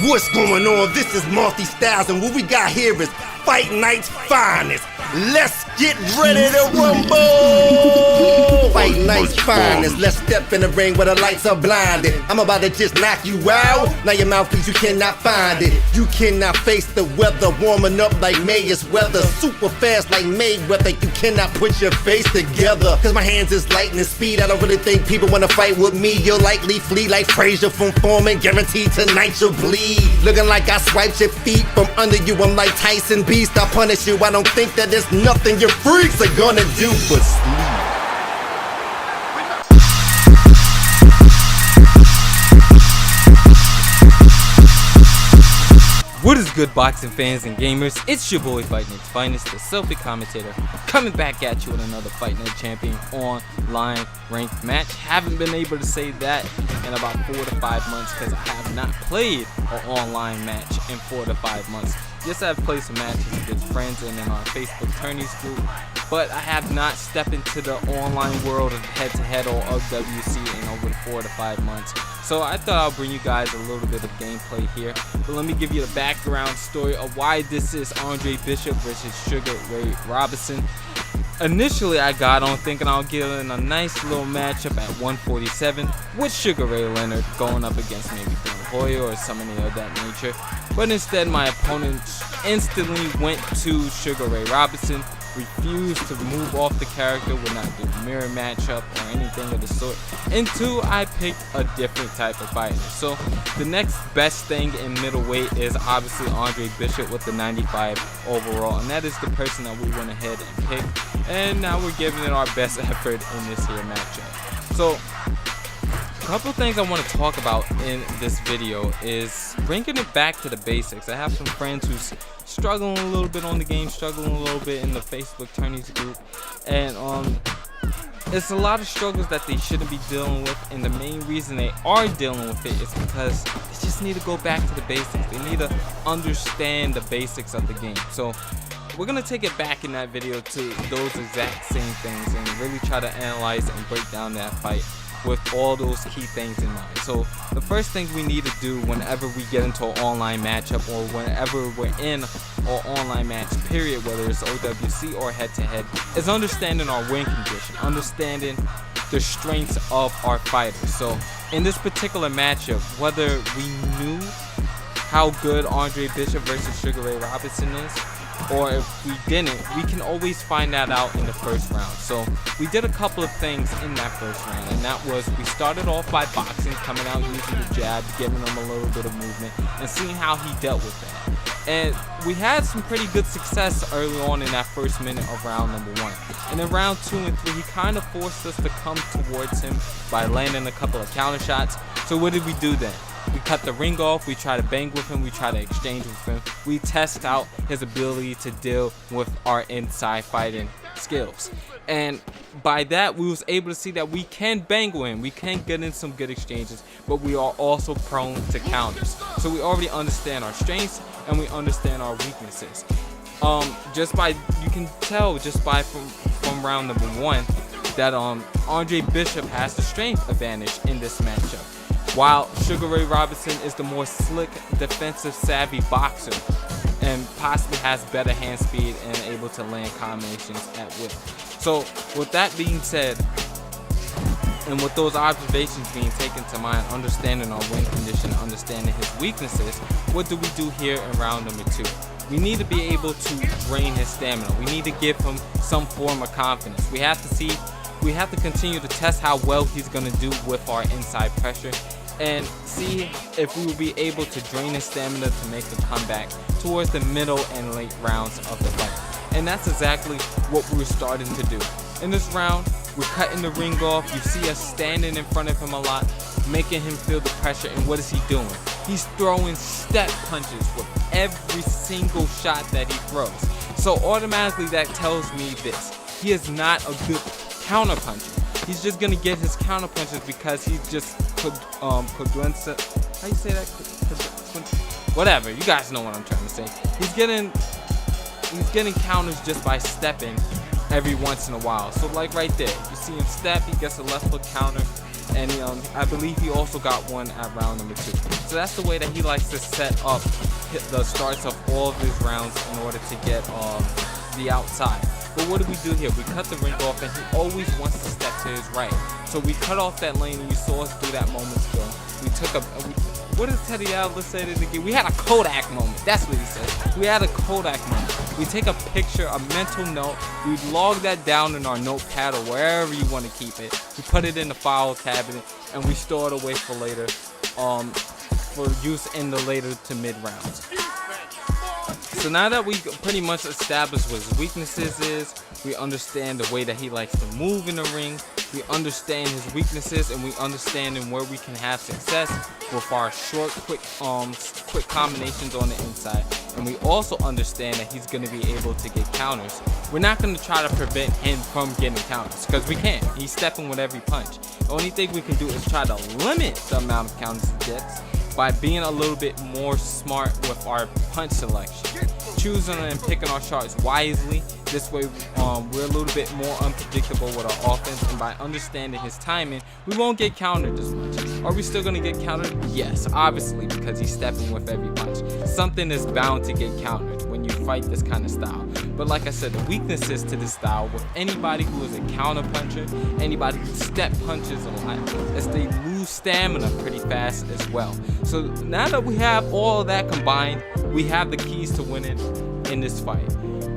What's going on? This is Marty Styles, and what we got here is Fight Night's finest. Let's get ready to rumble! Fight Night's finest. Let's step in the ring where the lights are blinded. I'm about to just knock you out. Now your mouthpiece, you cannot find it. You cannot face the weather. Warming up like May's weather. Super fast like Mayweather. You cannot put your face together. Cause my hands is lightning speed. I don't really think people wanna fight with me. You'll likely flee like Frazier from Foreman. Guaranteed tonight you'll bleed. Looking like I swiped your feet from under you. I'm like Tyson Beast. I punish you. I don't think that there's nothing your freaks are gonna do but sleep. What is good, boxing fans and gamers? It's your boy Fight Night's Finest, the selfie commentator, coming back at you with another Fight Night Champion online ranked match. Haven't been able to say that in about 4 to 5 months because I have not played an online match in 4 to 5 months. Yes, I've played some matches against friends and in our Facebook tourneys group, but I have not stepped into the online world of head-to-head or of WC in over 4 to 5 months. So I thought I'll bring you guys a little bit of gameplay here. But let me give you the background story of why this is Andre Bishop versus Sugar Ray Robinson. Initially, I got on thinking I'll get in a nice little matchup at 147 with Sugar Ray Leonard going up against maybe De La Hoya or somebody of that nature. But instead, my opponent instantly went to Sugar Ray Robinson, refused to move off the character, would not do a mirror matchup or anything of the sort. And 2, I picked a different type of fighter. So the next best thing in middleweight is obviously Andre Bishop with the 95 overall, and that is the person that we went ahead and picked. And now we're giving it our best effort in this here matchup. So a couple things I want to talk about in this video is bringing it back to the basics. I have some friends who's struggling a little bit on the game, struggling a little bit in the Facebook tourneys group, and it's a lot of struggles that they shouldn't be dealing with, and the main reason they are dealing with it is because they just need to go back to the basics. They need to understand the basics of the game. So we're gonna take it back in that video to those exact same things and really try to analyze and break down that fight with all those key things in mind. So the first thing we need to do whenever we get into an online matchup or whenever we're in an online match period, whether it's OWC or head-to-head, is understanding our win condition, understanding the strengths of our fighters. So in this particular matchup, whether we knew how good Andre Bishop versus Sugar Ray Robinson is, or if we didn't, we can always find that out in the first round. So we did a couple of things in that first round, and that was we started off by boxing, coming out using the jab, giving him a little bit of movement, and seeing how he dealt with that. And we had some pretty good success early on in that first minute of round number 1. And in round 2 and 3, he kind of forced us to come towards him by landing a couple of counter shots. So what did we do then? We cut the ring off, we try to bang with him, we try to exchange with him. We test out his ability to deal with our inside fighting skills. And by that, we was able to see that we can bang with him, we can get in some good exchanges, but we are also prone to counters. So we already understand our strengths and we understand our weaknesses. You can tell just by from round number 1 that Andre Bishop has the strength advantage in this matchup, while Sugar Ray Robinson is the more slick, defensive savvy boxer and possibly has better hand speed and able to land combinations at will. So with that being said, and with those observations being taken to mind, understanding our win condition, understanding his weaknesses, what do we do here in round number 2? We need to be able to drain his stamina. We need to give him some form of confidence. We have to continue to test how well he's going to do with our inside pressure and see if we will be able to drain his stamina to make a comeback towards the middle and late rounds of the fight. And that's exactly what we're starting to do. In this round, we're cutting the ring off. You see us standing in front of him a lot, making him feel the pressure. And what is he doing? He's throwing step punches with every single shot that he throws. So automatically that tells me this: he is not a good counter puncher. He's just gonna get his counter punches because he's just how you say that? Whatever, you guys know what I'm trying to say. He's getting counters just by stepping every once in a while. So like right there, you see him step, he gets a left hook counter, and I believe he also got one at round number 2. So that's the way that he likes to set up the starts of all of his rounds in order to get the outside. But what do we do here? We cut the ring off, and he always wants to step to his right. So we cut off that lane, and you saw us do that moments ago. We took what does Teddy Atlas say it again? We had a Kodak moment. That's what he said. We had a Kodak moment. We take a picture, a mental note. We log that down in our notepad or wherever you want to keep it. We put it in the file cabinet, and we store it away for later, for use in the later to mid rounds. So now that we pretty much established what his weaknesses is, we understand the way that he likes to move in the ring, we understand his weaknesses, and we understand where we can have success with our short, quick combinations on the inside. And we also understand that he's going to be able to get counters. We're not going to try to prevent him from getting counters, because we can't. He's stepping with every punch. The only thing we can do is try to limit the amount of counters he gets by being a little bit more smart with our punch selection, choosing and picking our shots wisely. This way we're a little bit more unpredictable with our offense, and by understanding his timing, we won't get countered as much. Are we still going to get countered? Yes, obviously, because he's stepping with every punch. Something is bound to get countered when you fight this kind of style. But like I said, the weaknesses to this style with anybody who is a counter puncher, anybody who step punches a lot, is they lose stamina pretty fast as well. So now that we have all of that combined, we have the keys to winning in this fight.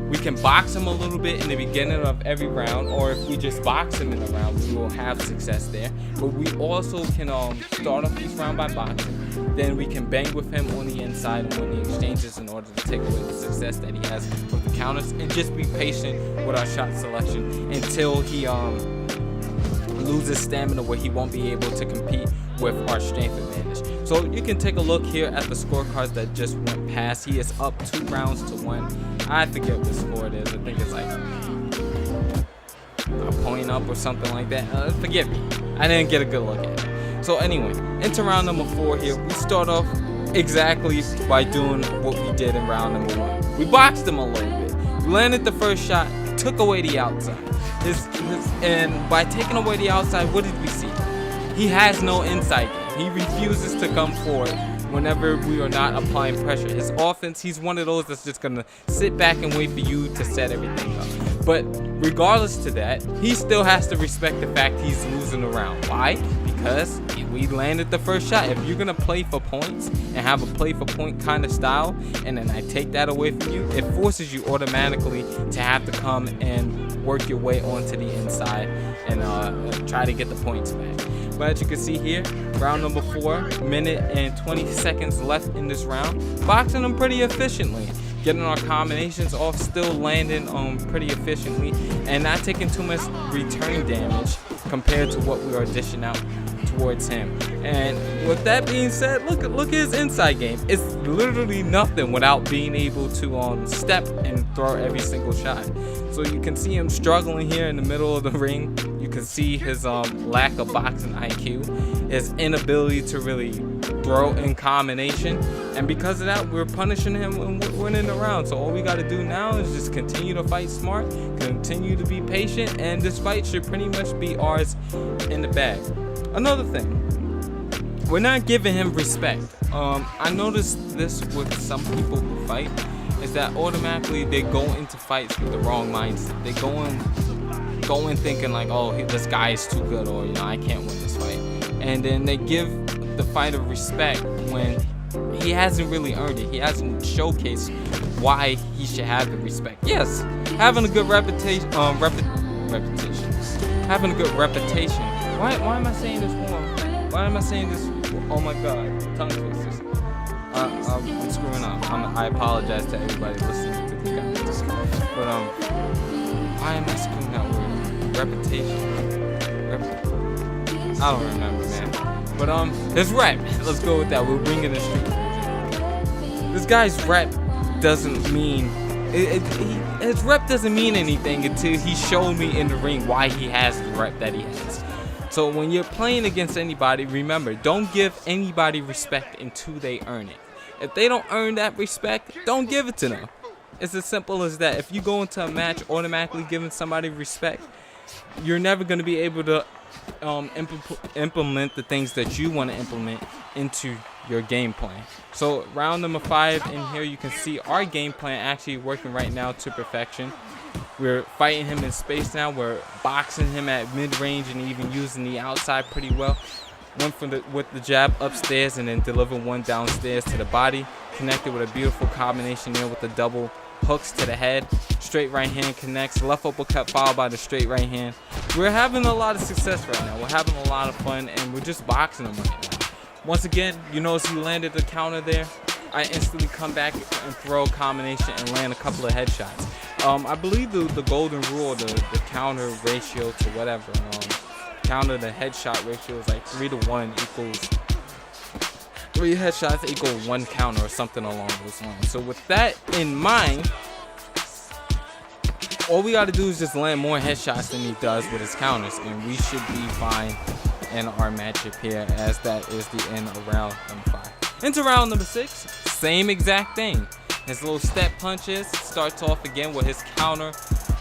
We can box him a little bit in the beginning of every round, or if we just box him in the round, we will have success there. But we also can start off each round by boxing. Then we can bang with him on the inside and win the exchanges in order to take away the success that he has with the counters, and just be patient with our shot selection until he loses stamina where he won't be able to compete with our strength advantage. So you can take a look here at the scorecards that just went past. He is up 2 rounds to 1. I forget what the score it is. I think it's like a point up or something like that. Forgive me, I didn't get a good look at it. So anyway, into round number 4 here, we start off exactly by doing what we did in round number 1. We boxed him a little bit. We landed the first shot, took away the outside. And by taking away the outside, what did we see? He has no inside game. He refuses to come forward whenever we are not applying pressure. His offense, he's one of those that's just going to sit back and wait for you to set everything up. But regardless to that, he still has to respect the fact he's losing the round. Why? Because we landed the first shot. If you're going to play for points and have a play for point kind of style, and then I take that away from you, it forces you automatically to have to come and work your way onto the inside and try to get the points back. But as you can see here, round number 4, minute and 20 seconds left in this round. Boxing them pretty efficiently, getting our combinations off, still landing pretty efficiently, and not taking too much return damage compared to what we are dishing out towards him. And with that being said, look at his inside game. It's literally nothing without being able to step and throw every single shot. So you can see him struggling here in the middle of the ring. You can see his lack of boxing IQ, his inability to really throw in combination, and because of that, we're punishing him and we're winning the round. So all we got to do now is just continue to fight smart, continue to be patient, and this fight should pretty much be ours in the bag. Another thing, we're not giving him respect. I noticed this with some people who fight, is that automatically they go into fights with the wrong mindset. They go in thinking like, oh, this guy is too good, or I can't win this fight. And then they give the fighter respect when he hasn't really earned it. He hasn't showcased why he should have the respect. Yes, having a good reputation, having a good reputation. Why am I saying this wrong? Why am I saying this? Oh my God, tongue twisters. I'm screwing up. I apologize to everybody listening to the comments. But why am I screwing up with reputation? I don't remember, man. But his rep. Let's go with that. We'll bring in the street version. This guy's rep doesn't mean his rep doesn't mean anything until he showed me in the ring why he has the rep that he has. So when you're playing against anybody, remember, don't give anybody respect until they earn it. If they don't earn that respect, don't give it to them. It's as simple as that. If you go into a match automatically giving somebody respect, you're never going to be able to implement the things that you want to implement into your game plan. So round number 5 in here, you can see our game plan actually working right now to perfection. We're fighting him in space now. We're boxing him at mid-range and even using the outside pretty well. One with the jab upstairs and then deliver one downstairs to the body. Connected with a beautiful combination there with the double hooks to the head. Straight right hand connects. Left uppercut followed by the straight right hand. We're having a lot of success right now. We're having a lot of fun and we're just boxing him right now. Once again, you notice he landed the counter there. I instantly come back and throw a combination and land a couple of headshots. I believe the golden rule, the counter ratio to whatever, counter to headshot ratio is like 3 to 1 equals 3 headshots equal 1 counter or something along those lines. So with that in mind, all we got to do is just land more headshots than he does with his counters, and we should be fine in our matchup here, as that is the end of round number 5. Into round number 6, same exact thing. His little step punches starts off again with his counter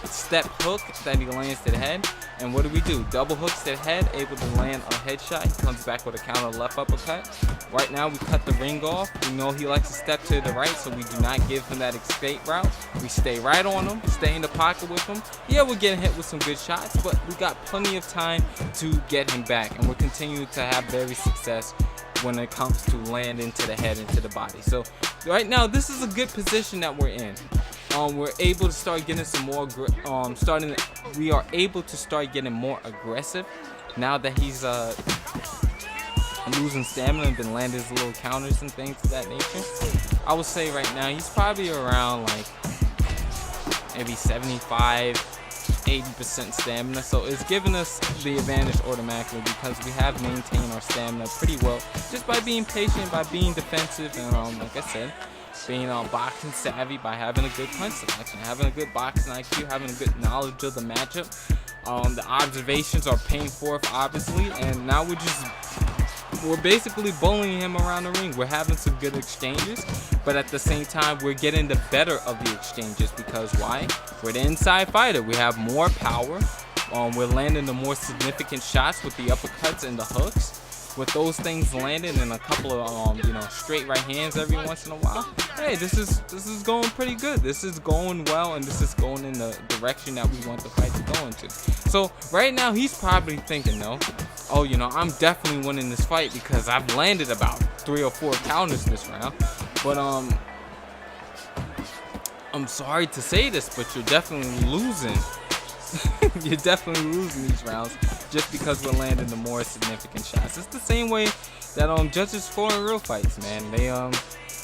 step hook that he lands to the head. And what do? Double hooks to the head, able to land a headshot. He comes back with a counter left uppercut. Right now we cut the ring off. We know he likes to step to the right, so we do not give him that escape route. We stay right on him, stay in the pocket with him. Yeah, we're getting hit with some good shots, but we got plenty of time to get him back. And we're continuing to have very success when it comes to landing to the head and to the body. So right now, this is a good position that we're in. We're able to start getting some more, we are able to start getting more aggressive now that he's losing stamina and been landing his little counters and things of that nature. I would say right now he's probably around like maybe 75, 80% stamina. So it's giving us the advantage automatically because we have maintained our stamina pretty well just by being patient, by being defensive, and like I said, being boxing savvy by having a good punch selection, having a good boxing IQ, having a good knowledge of the matchup. The observations are paying forth, obviously, and now we're basically bullying him around the ring. We're having some good exchanges, but at the same time, we're getting the better of the exchanges because why? We're the inside fighter. We have more power. We're landing the more significant shots with the uppercuts and the hooks. With those things landing and a couple of straight right hands every once in a while, hey, this is going pretty good. This is going well, and this is going in the direction that we want the fight to go into. So right now he's probably thinking, I'm definitely winning this fight because I've landed about 3 or 4 counters this round. But I'm sorry to say this, but you're definitely losing. You're definitely losing these rounds just because we're landing the more significant shots. It's the same way that judges score in real fights, man. They a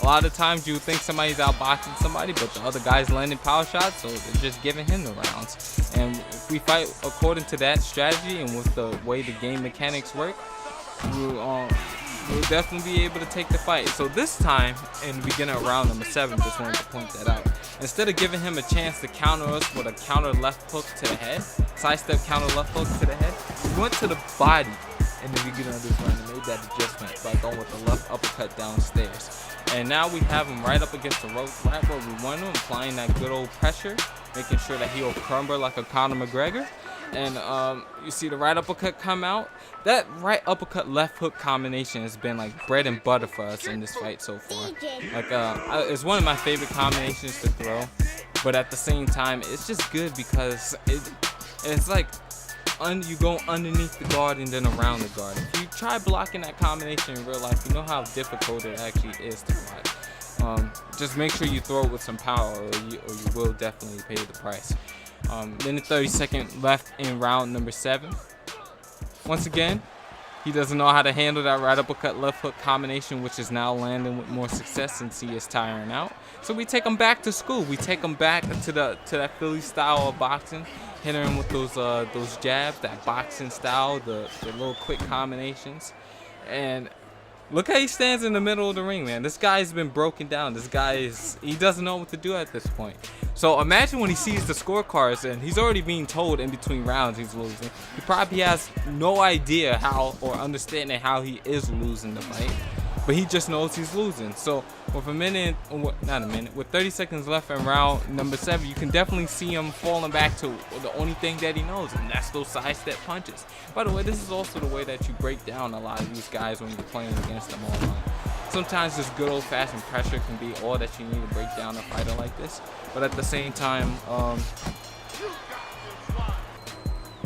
lot of times you think somebody's outboxing somebody, but the other guy's landing power shots, so they're just giving him the rounds. And if we fight according to that strategy and with the way the game mechanics work, we'll definitely be able to take the fight. So this time, in the beginning of round number 7, just wanted to point that out. Instead of giving him a chance to counter us with a counter left hook to the head, sidestep counter left hook to the head, we went to the body in the beginning of this round and made that adjustment by going with the left uppercut downstairs. And now we have him right up against the ropes, right where we want him, applying that good old pressure, making sure that he'll crumble like a Conor McGregor. And you see the right uppercut come out. That right uppercut left hook combination has been like bread and butter for us in this fight so far. Like it's one of my favorite combinations to throw, but at the same time it's just good because it's like you go underneath the guard and then around the guard. If you try blocking that combination in real life, you know how difficult it actually is to block. Just make sure you throw it with some power, or you will definitely pay the price. Minute 30-second left in round number 7. Once again, he doesn't know how to handle that right uppercut left hook combination, which is now landing with more success since he is tiring out. So we take him back to school. We take him back to that Philly style of boxing, hitting him with those jabs, that boxing style, the little quick combinations. And look how he stands in the middle of the ring, man. This guy's been broken down. He doesn't know what to do at this point. So imagine when he sees the scorecards and he's already being told in between rounds he's losing. He probably has no idea how or understanding how he is losing the fight. but he just knows he's losing. So with with 30 seconds left in round number 7, you can definitely see him falling back to the only thing that he knows, and that's those sidestep punches. By the way, this is also the way that you break down a lot of these guys when you're playing against them online. Sometimes just good old-fashioned pressure can be all that you need to break down a fighter like this, but at the same time,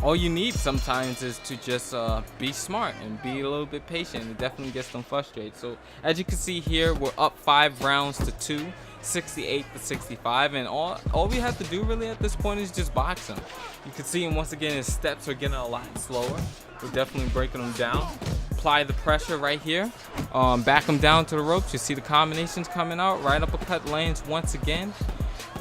all you need sometimes is to just be smart and be a little bit patient. It definitely gets them frustrated. So as you can see here, we're up 5 rounds to 2, 68-65, and all we have to do really at this point is just box him. You can see him once again, his steps are getting a lot slower. We're definitely breaking him down. Apply the pressure right here. Back him down to the ropes. You see the combinations coming out. Right uppercut lands once again,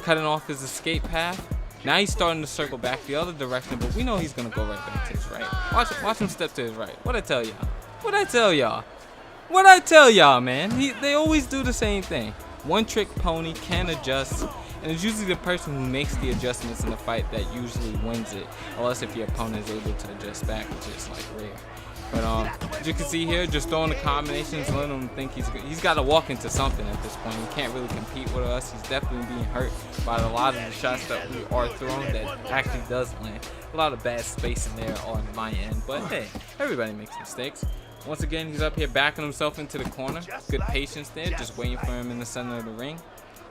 cutting off his escape path. Now he's starting to circle back the other direction, but we know he's gonna go right back to his right. Watch him step to his right. What'd I tell y'all? What'd I tell y'all? What'd I tell y'all, man? They always do the same thing. One trick pony, can adjust, and it's usually the person who makes the adjustments in the fight that usually wins it, unless if your opponent is able to adjust back, which is like rare. But as you can see here, just throwing the combinations, letting him think he's got to walk into something at this point. He can't really compete with us. He's definitely being hurt by a lot of the shots that we are throwing that actually does land. A lot of bad space in there on my end, but hey, everybody makes mistakes. Once again, he's up here backing himself into the corner. Good patience there, just waiting for him in the center of the ring.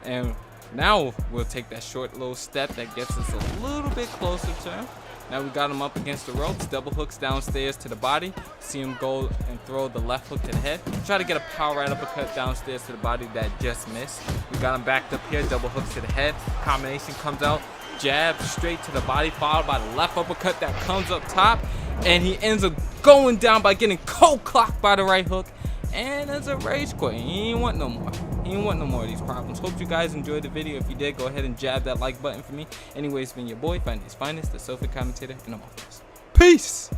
And now we'll take that short little step that gets us a little bit closer to him. Now we got him up against the ropes, double hooks downstairs to the body. See him go and throw the left hook to the head. Try to get a power right uppercut downstairs to the body that just missed. We got him backed up here, double hooks to the head. Combination comes out, jab straight to the body, followed by the left uppercut that comes up top. And he ends up going down by getting cold clocked by the right hook. And it's a rage quit. He ain't want no more. He ain't want no more of these problems. Hope you guys enjoyed the video. If you did, go ahead and jab that like button for me. Anyways, it's been your boy, Fighting Night's Finest, the Sofa Commentator, and I'm off this. Peace!